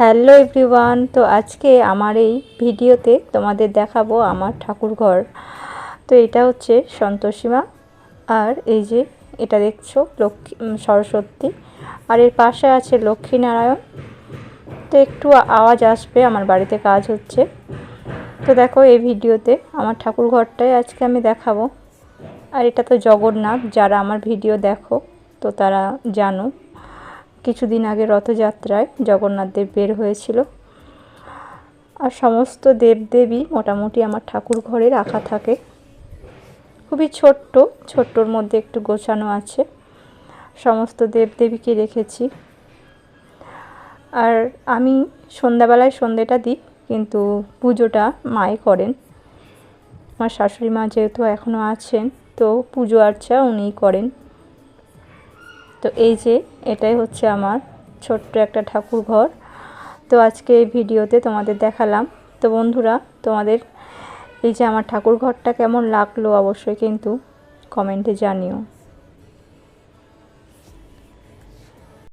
Hello everyone, তো আজকে আমার এই ভিডিওতে তোমাদের দেখাবো আমার ঠাকুর ঘর। তো এটা হচ্ছে সন্তোষী মা, আর এই যে এটা দেখছো লক্ষ্মী সরস্বতী, আর এর পাশে আছে লক্ষ্মীনারায়ণ। তো একটু আওয়াজ আসবে, আমার বাড়িতে কাজ হচ্ছে। তো দেখো এই ভিডিওতে আমার ঠাকুর ঘরটাই আজকে আমি দেখাবো। আর এটা তো জগন্নাথ, যারা আমার ভিডিও দেখো তো তারা জানো কিছুদিন আগে রথযাত্রায় জগন্নাথ দেব বের হয়েছিল। আর সমস্ত দেবদেবী মোটামুটি আমার ঠাকুর ঘরে রাখা থাকে, খুবই ছোট্টর মধ্যে একটু গোছানো আছে। সমস্ত দেবদেবীকে রেখেছি। আর আমি সন্ধ্যাবেলায় সন্ধ্যেটা দিই, কিন্তু পুজোটা মাই করেন। আমার শাশুড়ি মা যেহেতু এখনও আছেন, তো পুজো আর্চা উনিই করেন। তো এই যে এটাই হচ্ছে আমার ছোট্ট একটা ঠাকুর ঘর। তো আজকে এই ভিডিওতে তোমাদের দেখালাম। তো বন্ধুরা, তোমাদের এই যে আমার ঠাকুর ঘরটা কেমন লাগলো অবশ্যই কিন্তু কমেন্টে জানিও।